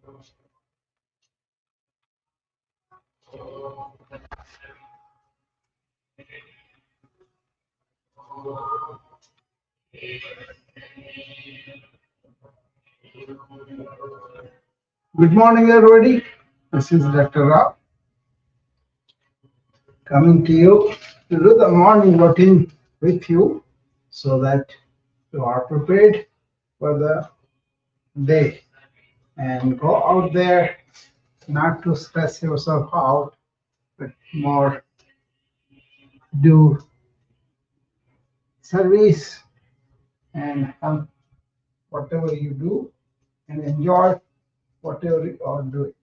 Good morning, everybody. This is Dr. Rao coming to you to do the morning routine with you so that you are prepared for the day and go out there not to stress yourself out, but more do service and help whatever you do and enjoy whatever you are doing.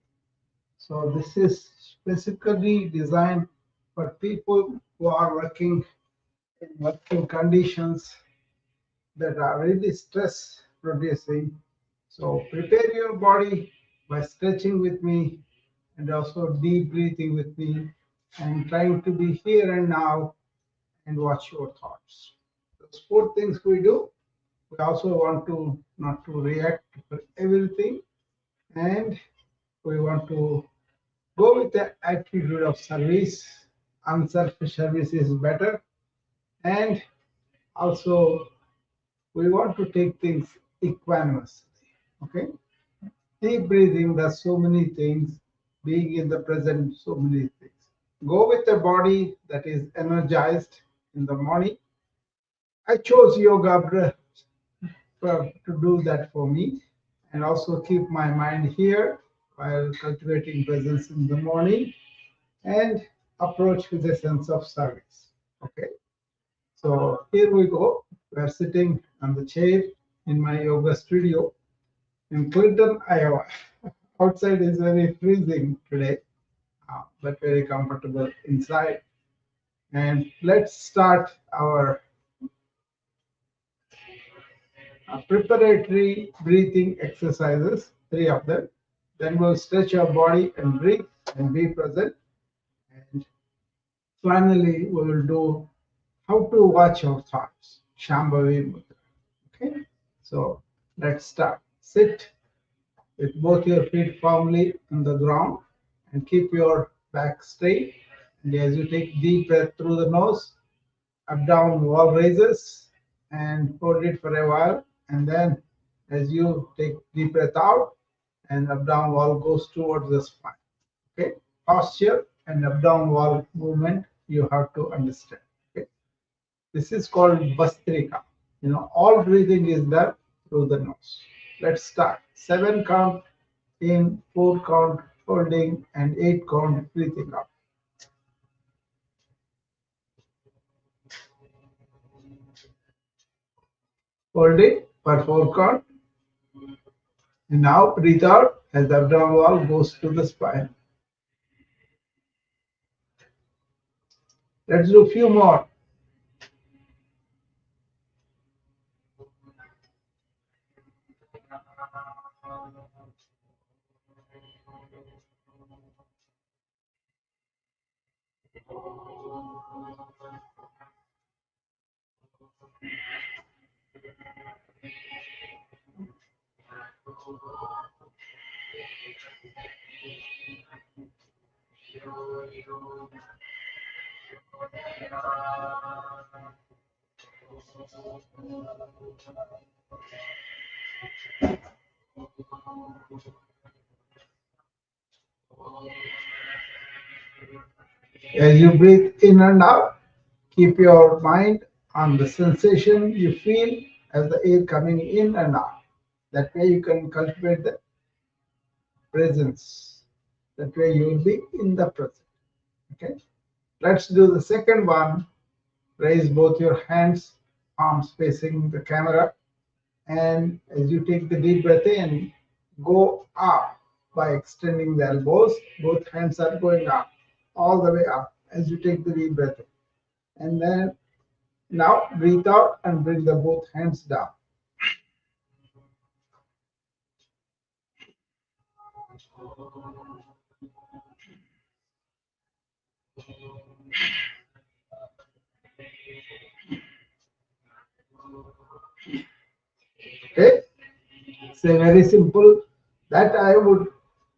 So this is specifically designed for people who are working in working conditions that are really stress producing. So prepare your body by stretching with me and also deep breathing with me and trying to be here and now and watch your thoughts. Those four things we do. We also want to not to react to everything, and we want to go with the attitude of service. Unselfish service is better, and also we want to take things equanimously. Okay, deep breathing does so many things. Being in the present, so many things. Go with a body that is energized in the morning. I chose yoga to do that for me and also keep my mind here while cultivating presence in the morning and approach with a sense of service. Okay, so here we go. We are sitting on the chair in my yoga studio in Clinton, Iowa. Outside is very freezing today, but very comfortable inside. And let's start our preparatory breathing exercises, three of them. Then we'll stretch your body and breathe and be present. And finally, we will do how to watch your thoughts, Shambhavi Mudra. Okay, so let's start. Sit with both your feet firmly on the ground and keep your back straight. And as you take deep breath through the nose, up down wall raises and hold it for a while. And then as you take deep breath out and up down wall goes towards the spine. Okay, posture and up down wall movement you have to understand. Okay, this is called Bastrika. All breathing is done through the nose. Let's start. 7 count in, 4 count holding, and 8 count breathing out. Hold it for 4 count. And now breathe out as the abdominal wall goes to the spine. Let's do a few more. As you breathe in and out, keep your mind on the sensation you feel as the air coming in and out. That way you can cultivate the presence. That way you will be in the present. Okay. Let's do the second one. Raise both your hands, arms facing the camera. And as you take the deep breath in, go up by extending the elbows. Both hands are going up, all the way up as you take the deep breath in. And then now breathe out and bring the both hands down. Okay, it's a very simple that I would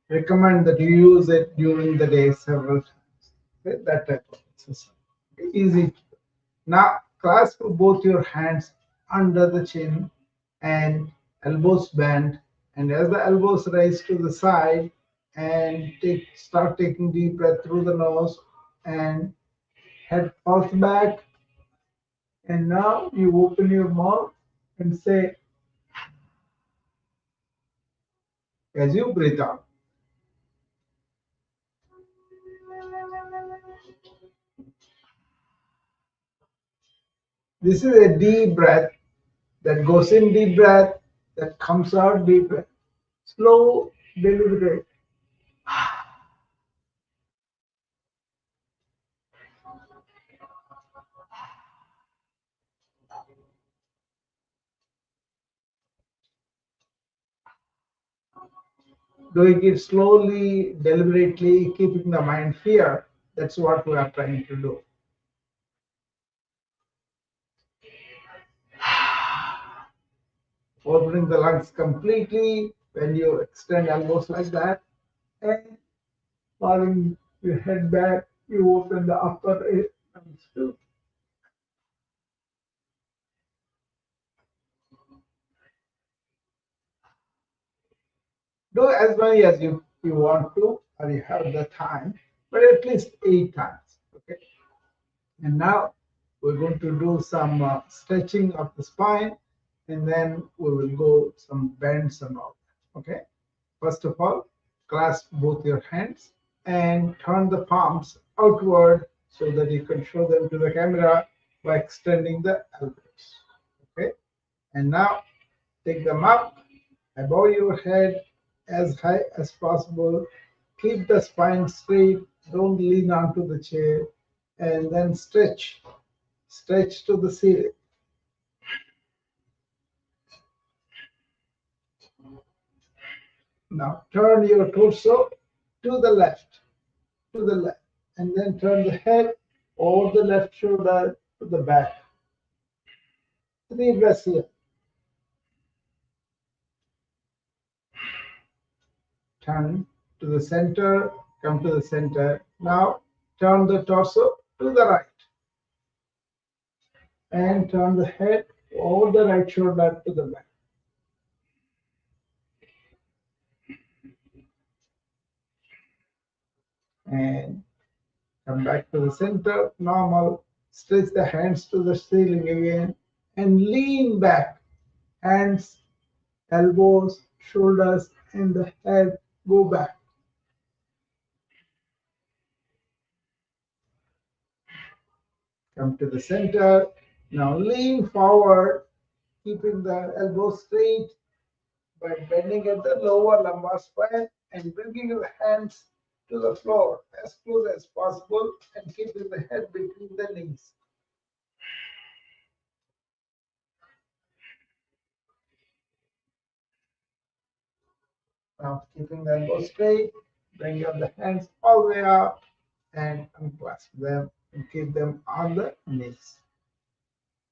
recommend that you use it during the day several times. Okay, that type of exercise. Easy. Now clasp both your hands under the chin and elbows bent, and as the elbows rise to the side, and start taking deep breath through the nose, and head falls back, and now you open your mouth and say as you breathe out. This is a deep breath that goes in, deep breath that comes out, deep breath. Slow, deliberate. Doing it slowly, deliberately, keeping the mind here. That's what we are trying to do. Opening the lungs completely when you extend elbows like that, and falling your head back, you open the upper lungs too. Do as many as you want to, or you have the time, but at least 8 times. Okay. And now we're going to do some stretching of the spine, and then we will go some bends and all. Okay. First of all, clasp both your hands and turn the palms outward so that you can show them to the camera by extending the elbows. Okay. And now take them up above your head as high as possible. Keep the spine straight. Don't lean onto the chair. And then stretch. Stretch to the ceiling. Now turn your torso to the left, to the left. And then turn the head over the left shoulder to the back. 3 breaths here. Turn to the center. Come to the center. Now turn the torso to the right. And turn the head over the right shoulder to the back. And come back to the center, normal. Stretch the hands to the ceiling again and lean back. Hands, elbows, shoulders, and the head go back. Come to the center. Now lean forward, keeping the elbows straight by bending at the lower lumbar spine and bringing your hands to the floor as close as possible and keeping the head between the knees. Now keeping the elbows straight, bring up the hands all the way up and unclasp them and keep them on the knees.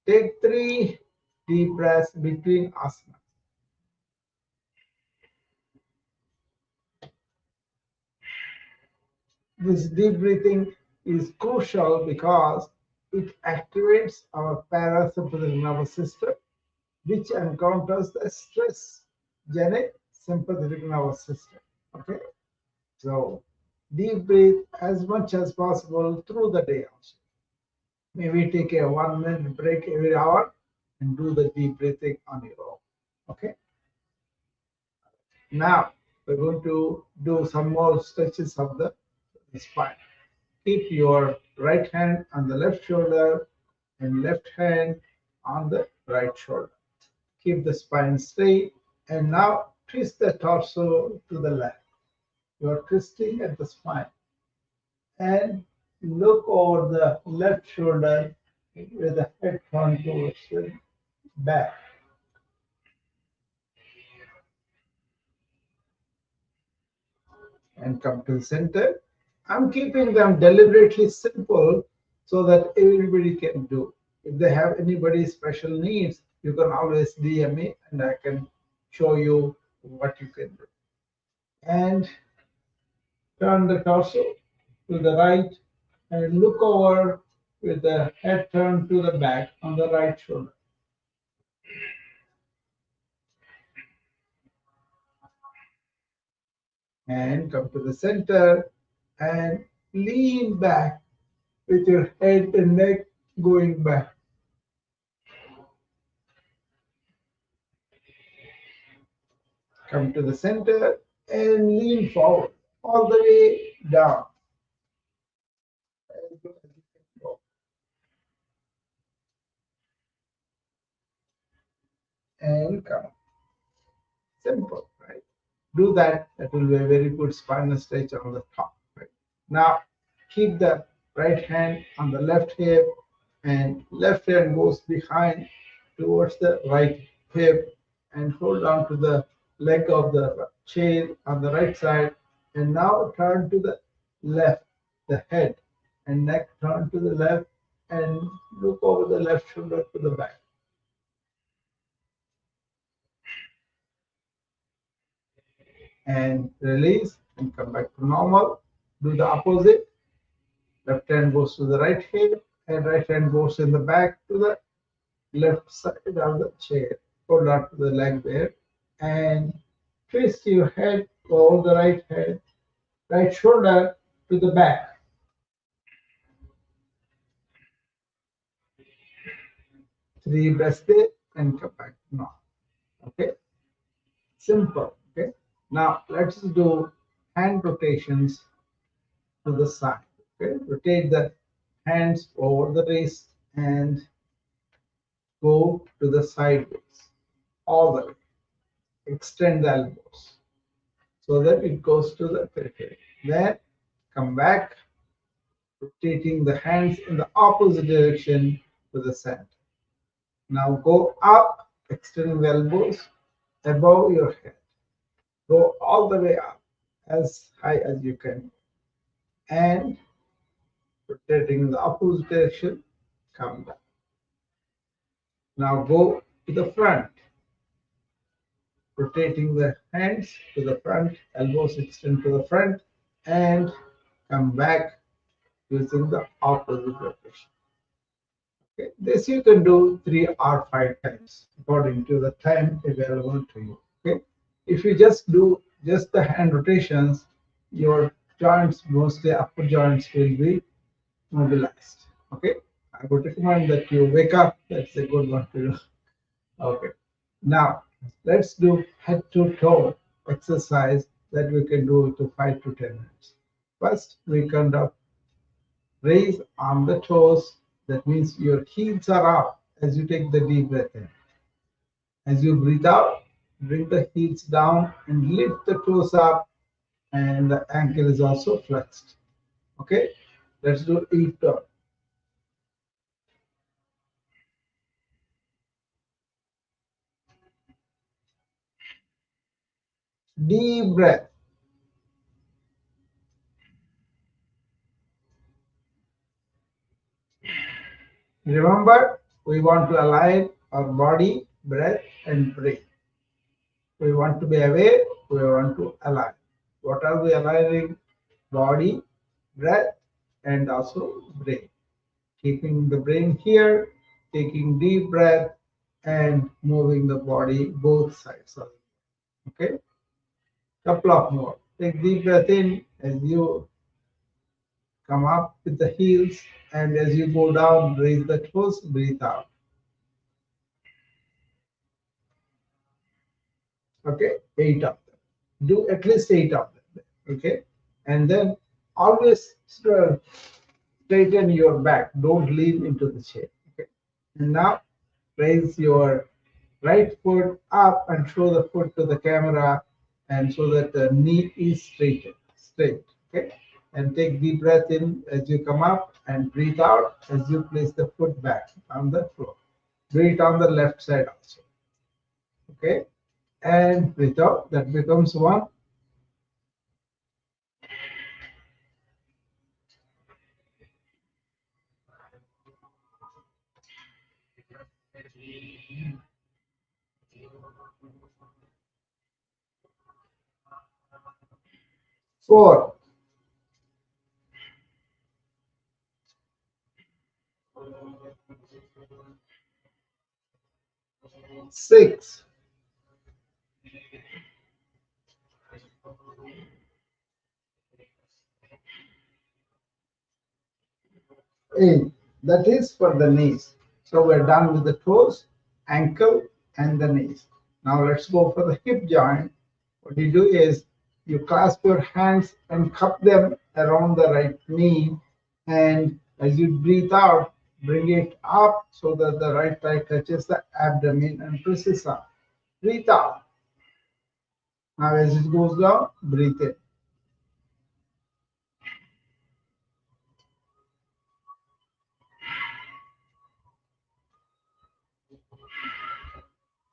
Take 3 deep breaths between asanas. This deep breathing is crucial because it activates our parasympathetic nervous system, which encounters the stress-genic sympathetic nervous system. Okay, so deep breathe as much as possible through the day also. Maybe take a 1 minute break every hour and do the deep breathing on your own. Okay. Now we're going to do some more stretches of the spine. Keep your right hand on the left shoulder and left hand on the right shoulder. Keep the spine straight and now twist the torso to the left. You are twisting at the spine and look over the left shoulder with the head turned towards the back. And come to the center. I'm keeping them deliberately simple so that everybody can do. If they have anybody special needs, you can always DM me and I can show you what you can do. And Turn the torso to the right and look over with the head turned to the back on the right shoulder. And come to the center and lean back with your head and neck going back. Come to the center and lean forward all the way down. And come. Simple, right? Do that. That will be a very good spinal stretch on the top. Right? Now, keep the right hand on the left hip and left hand goes behind towards the right hip and hold on to the leg of the chair on the right side. And now turn to the left, the head and neck turn to the left and look over the left shoulder to the back. And release and come back to normal. Do the opposite. Left hand goes to the right hip and right hand goes in the back to the left side of the chair. Hold on to the leg there and twist your head over the right head, right shoulder to the back. Three breaths there and come back. No. Okay. Simple. Okay. Now let's do hand rotations to the side. Okay. Rotate the hands over the wrist and go to the sideways all the way. Extend the elbows so that it goes to the periphery. Then come back, rotating the hands in the opposite direction to the center. Now go up, extending the elbows above your head. Go all the way up as high as you can. And rotating in the opposite direction, come down. Now go to the front, rotating the hands to the front, elbows extend to the front, and come back using the opposite rotation. Okay. This you can do 3 or 5 times according to the time available to you. Okay. If you just do just the hand rotations, your joints, mostly upper joints, will be mobilized. Okay. I would recommend that you wake up. That's a good one to do. Okay. Now let's do head to toe exercise that we can do to 5 to 10 minutes. First, we kind of raise on the toes. That means your heels are up as you take the deep breath in. As you breathe out, bring the heels down and lift the toes up, and the ankle is also flexed. Okay, let's do eight toe. Deep breath. Remember, we want to align our body, breath, and brain. We want to be aware, we want to align. What are we aligning? Body, breath, and also brain. Keeping the brain here, taking deep breath, and moving the body both sides of it. Okay? Couple of more. Take deep breath in as you come up with the heels, and as you go down, raise the toes, breathe out. Okay? 8 of them. Do at least 8 of them. Okay? And then always straighten your back. Don't lean into the chair. Okay? And now raise your right foot up and show the foot to the camera and so that the knee is straight. Okay. And take deep breath in as you come up and breathe out as you place the foot back on the floor. Do it on the left side also. Okay. And breathe out. That becomes one. Four. 6. 8. That is for the knees. So we're done with the toes, ankle, and the knees. Now let's go for the hip joint. What you do is you clasp your hands and cup them around the right knee, and as you breathe out, bring it up so that the right thigh touches the abdomen and presses up. Breathe out. Now as it goes down, breathe in.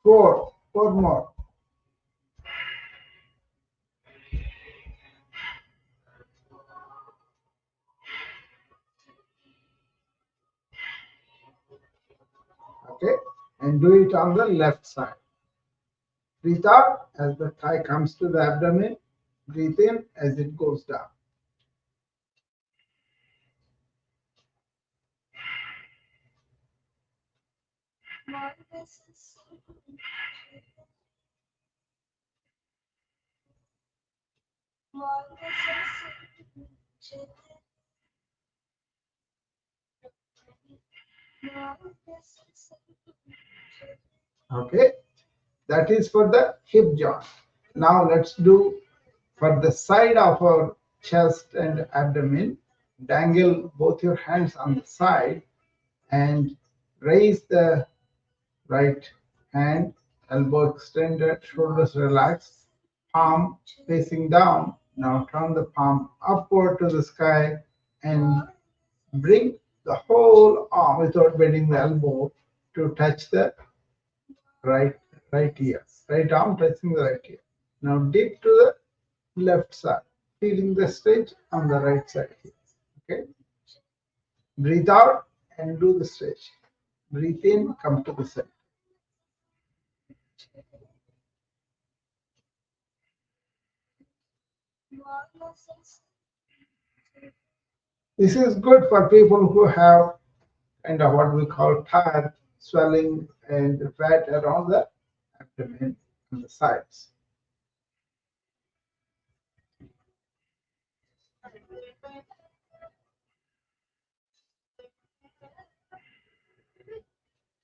4. 4 more. Okay, and do it on the left side. Breathe out as the thigh comes to the abdomen. Breathe in as it goes down. Okay, that is for the hip joint. Now let's do for the side of our chest and abdomen. Dangle both your hands on the side and raise the right hand, elbow extended, shoulders relaxed, palm facing down. Now turn the palm upward to the sky and bring the whole arm without bending the elbow to touch the right right ear. Right arm touching the right ear. Now dip to the left side, feeling the stretch on the right side here. Okay. Breathe out and do the stretch. Breathe in, come to the center. This is good for people who have kind of what we call tired swelling and fat around the abdomen and the sides.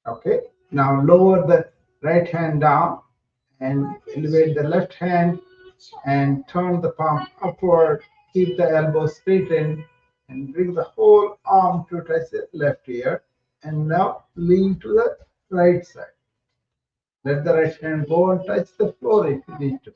Okay, now lower the right hand down and elevate the left hand and turn the palm upward. Keep the elbow straightened and bring the whole arm to touch the left ear. And now lean to the right side. Let the right hand go and touch the floor if you need to.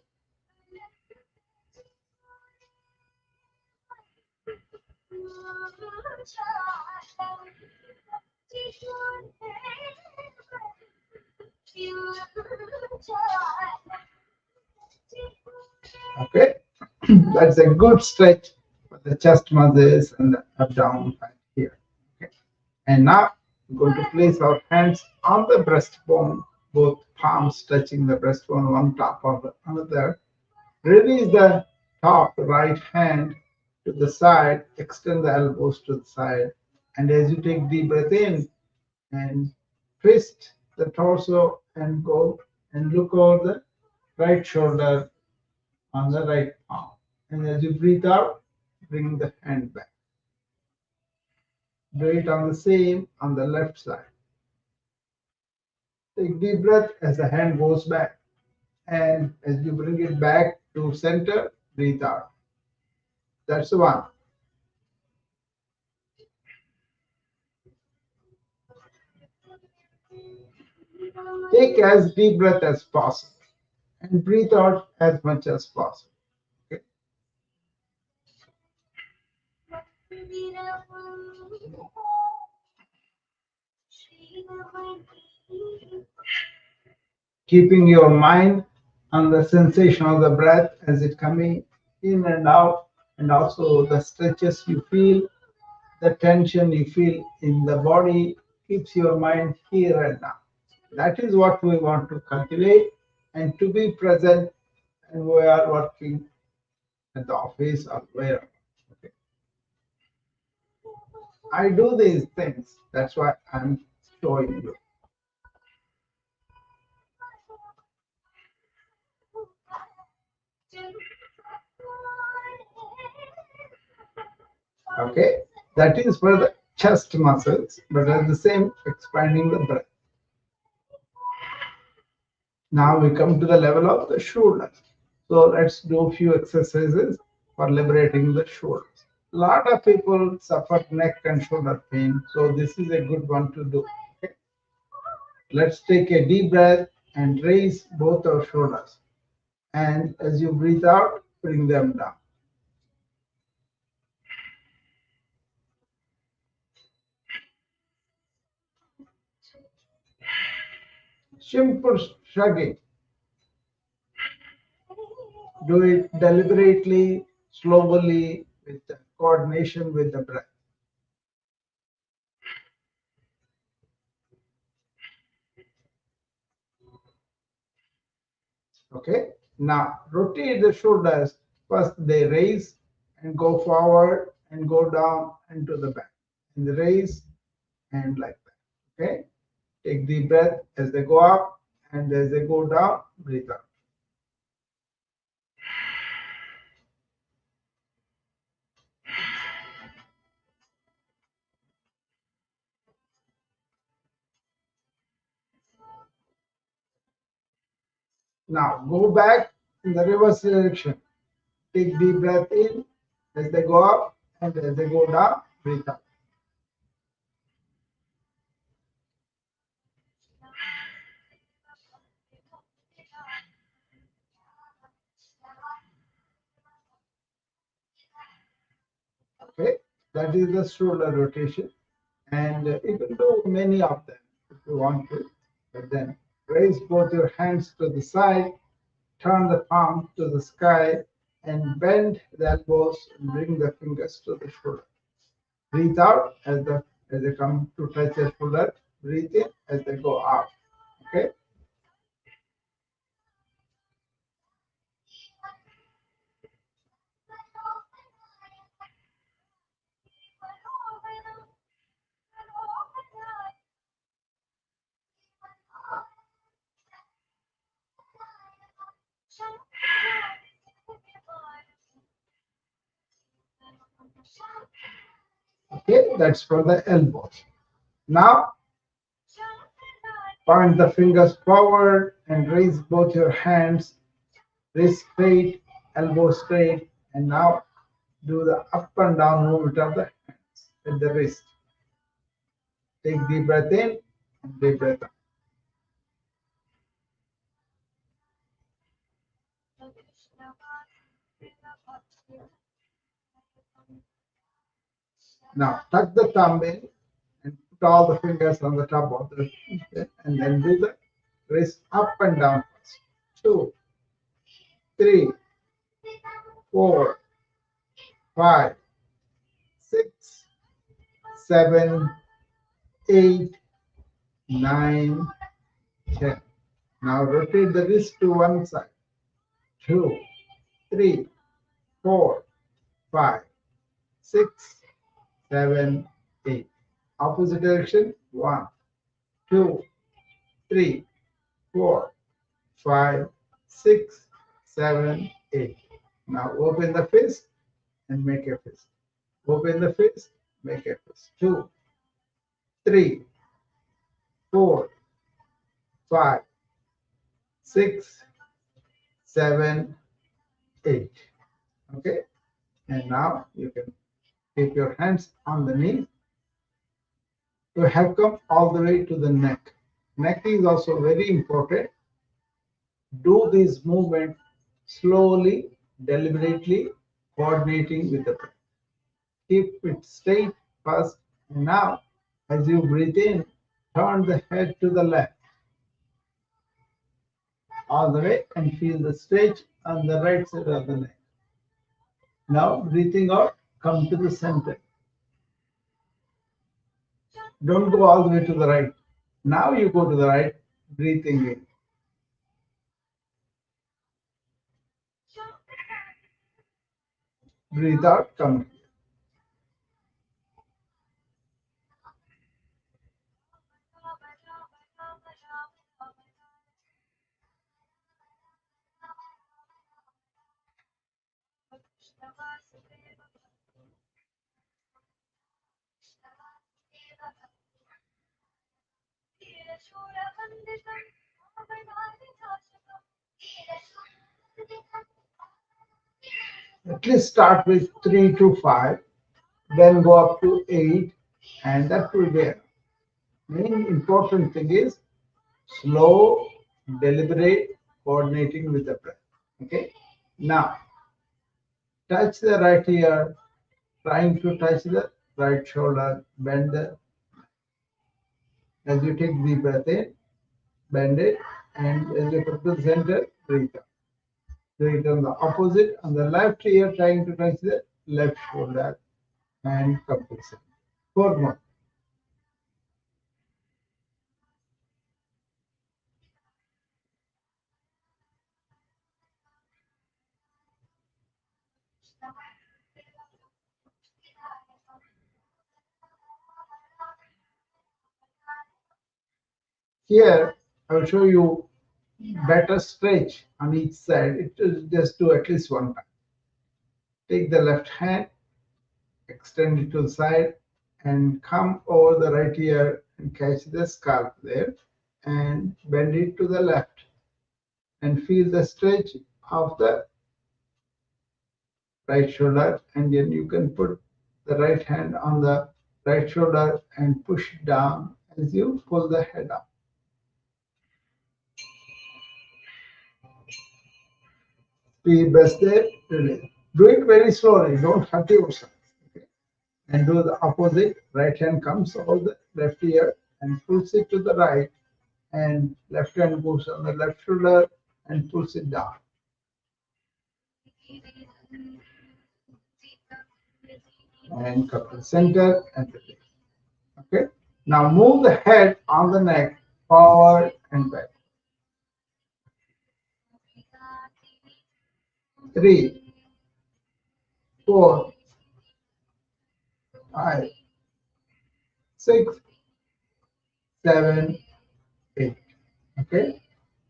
Okay, that's a good stretch for the chest muscles and the abdomen right here. Okay. And now we're going to place our hands on the breastbone, both palms touching the breastbone, one top of the another. Release the top right hand to the side, extend the elbows to the side, and as you take deep breath in and twist the torso and go and look over the right shoulder on the right palm. And as you breathe out, bring the hand back. Do it on the same on the left side. Take deep breath as the hand goes back. And as you bring it back to center, breathe out. That's the one. Take as deep breath as possible and breathe out as much as possible. Okay? Keeping your mind on the sensation of the breath as it coming in and out, and also the stretches you feel, the tension you feel in the body keeps your mind here and now. That is what we want to cultivate and to be present, and we are working at the office or wherever. Okay. I do these things. That's why I'm showing you. Okay, that is for the chest muscles, but at the same expanding the breath. Now we come to the level of the shoulder. So let's do a few exercises for liberating the shoulders. A lot of people suffer neck and shoulder pain, so this is a good one to do. Okay? Let's take a deep breath and raise both our shoulders. And as you breathe out, bring them down. Simple shrugging. Do it deliberately, slowly, with the coordination with the breath. Okay. Now rotate the shoulders. First they raise and go forward and go down and to the back. And raise and like that. Okay. Take deep breath as they go up and as they go down, breathe out. Now go back in the reverse direction. Take deep breath in as they go up and as they go down, breathe out. Okay, that is the shoulder rotation, and you can do many of them if you want to. But then raise both your hands to the side, turn the palm to the sky, and bend the elbows and bring the fingers to the shoulder. Breathe out as they come to touch the shoulder. Breathe in as they go out. Okay. Okay, that's for the elbows. Now point the fingers forward and raise both your hands, wrist straight, elbow straight, and now do the up and down movement of the hands with the wrist. Take deep breath in and deep breath out. Now tuck the thumb in and put all the fingers on the top of the and then do the wrist up and down first. 2, 3, 4, 5, 6, 7, 8, 9, 10. Now rotate the wrist to one side. 2, 3, 4, 5, 6, 7, 8. Opposite direction. 1, 2, 3, 4, 5, 6, 7, 8. Now open the fist and make a fist. Open the fist, make a fist. 2, 3, 4, 5, 6, 7, 8. Okay. And now you can keep your hands on the knees. You have come all the way to the neck. Neck is also very important. Do this movement slowly, deliberately, coordinating with the breath. Keep it straight first. And now, as you breathe in, turn the head to the left all the way and feel the stretch on the right side of the neck. Now, breathing out, come to the center. Don't go all the way to the right. Now you go to the right, breathing in. Breathe out, come. At least start with 3 to 5, then go up to 8, and that will be enough. Main important thing is slow, deliberate, coordinating with the breath. Okay. Now, touch the right ear, trying to touch the right shoulder, bend the, as you take deep breath in, bend it, and as you come to the center, breathe out. Breathe on the opposite, on the left ear, trying to touch the left shoulder, and come to the center. 4 more. Here, I will show you better stretch on each side. It is just do at least one time. Take the left hand, extend it to the side, and come over the right ear and catch the scalp there, and bend it to the left, and feel the stretch of the right shoulder, and then you can put the right hand on the right shoulder and push it down as you pull the head up. Deep breath there, release. Do it very slowly, don't hurt yourself. Okay? And do the opposite. Right hand comes over the left ear and pulls it to the right, and left hand goes on the left shoulder and pulls it down. And come to the center and release. Okay. Now move the head on the neck forward and back. 3, 4, 5, 6, 7, 8. Okay.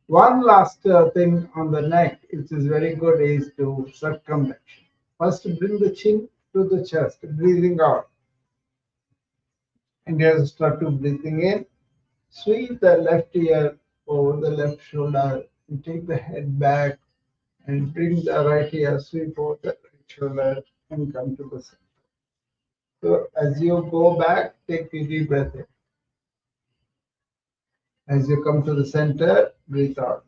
One last thing on the neck, which is very good, is to circumflexion. First, bring the chin to the chest, breathing out. And just start to breathing in. Sweep the left ear over the left shoulder and take the head back, and bring the right ear, sweep over the right shoulder and come to the center. So as you go back, take a deep breath in. As you come to the center, breathe out.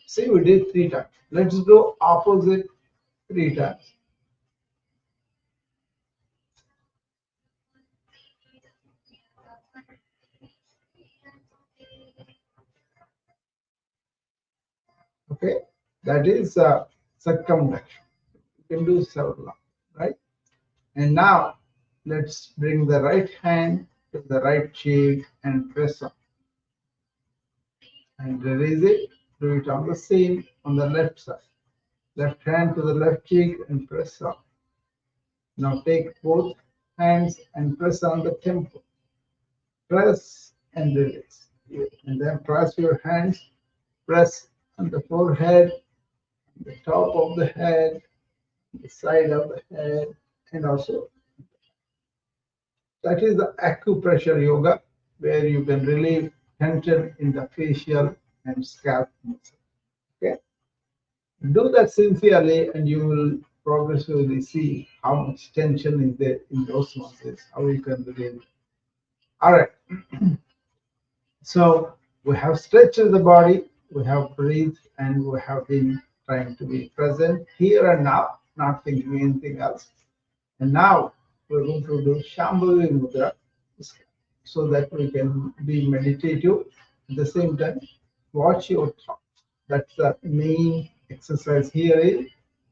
See, we did 3 times. Let's do opposite 3 times. Okay, that is circumflexion. You can do several, right? And now let's bring the right hand to the right cheek and press up. And release it. Do it on the same on the left side. Left hand to the left cheek and press up. Now take both hands and press on the temple. Press and release. And then press your hands. Press on the forehead, the top of the head, the side of the head, and also that is the acupressure yoga, where you can relieve tension in the facial and scalp muscle. Okay, do that sincerely, and you will progressively see how much tension is there in those muscles, how you can relieve it. All right. So we have stretched the body, we have breathed, and we have been trying to be present here and now, not thinking anything else. And now we're going to do Shambhavi Mudra so that we can be meditative. At the same time, watch your thoughts. That's the main exercise here, is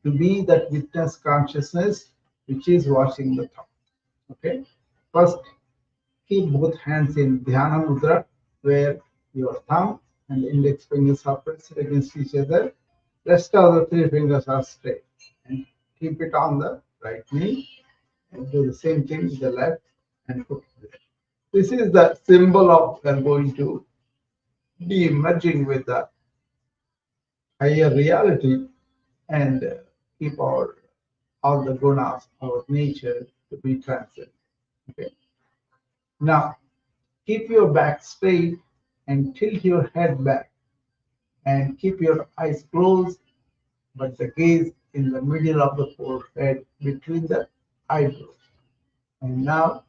to be that witness consciousness which is watching the thought. Okay. First, keep both hands in Dhyana Mudra, where your thumb and index fingers are pressed against each other. Rest of the 3 fingers are straight. And keep it on the right knee. And do the same thing with the left and put it there. This is the symbol of we are going to be merging with the higher reality, and keep our all the gunas, our nature to be transcended. Okay. Now keep your back straight and tilt your head back and keep your eyes closed, but the gaze in the middle of the forehead between the eyebrows. And now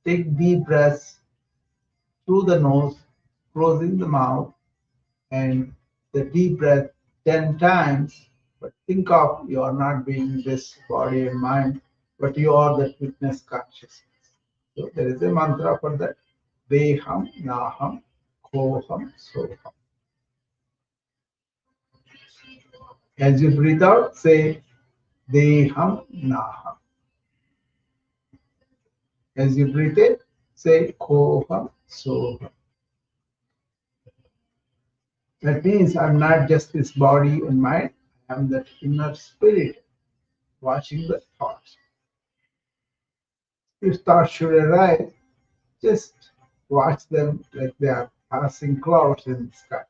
take deep breaths through the nose, closing the mouth, and the deep breath 10 times. But think of you are not being this body and mind, but you are that witness consciousness. So there is a mantra for that. Deham, Naham, Koham, Soham. As you breathe out, say Deham, Naham. As you breathe in, say Koham, Soham. That means I'm not just this body and mind, I'm that inner spirit watching the thoughts. If thoughts should arise, just watch them like they are passing clouds in the sky.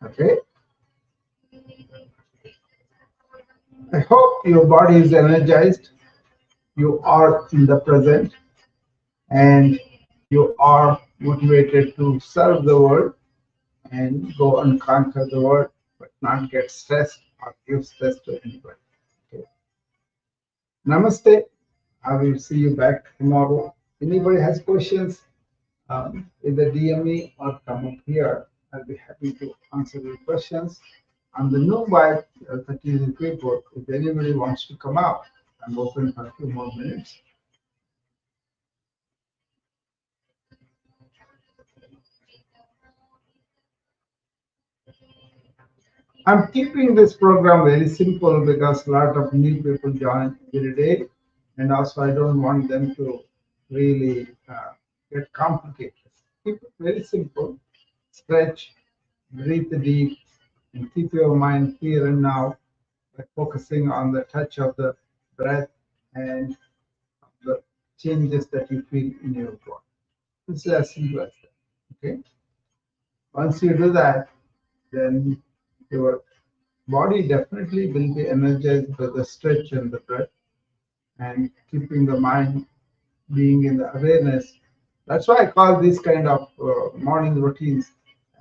Okay. I hope your body is energized. You are in the present and you are motivated to serve the world and go and conquer the world, but not get stressed or give stress to anybody. Okay. Namaste. I will see you back tomorrow. Anybody has questions, either DM me or come up here. I'll be happy to answer your questions. On the new vibe, 30 people, if anybody wants to come up, I'm open for a few more minutes. I'm keeping this program very simple because a lot of new people join every day, and also I don't want them to really get complicated. Keep it very simple. Stretch, breathe deep, and keep your mind here and now by focusing on the touch of the breath and the changes that you feel in your body. It's as simple as that. Okay. Once you do that, then your body definitely will be energized by the stretch and the breath and keeping the mind being in the awareness. That's why I call this kind of morning routines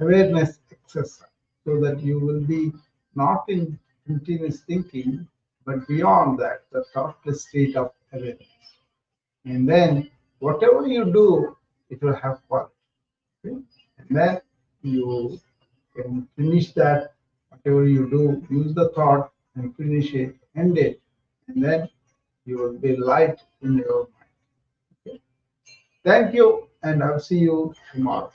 awareness exercise, so that you will be not in continuous thinking, but beyond that, the thoughtless state of awareness. And then whatever you do, it will have quality. Okay? And then you can finish that, whatever you do, use the thought and finish it, end it, and then you will be light in your mind. Okay? Thank you, and I'll see you tomorrow.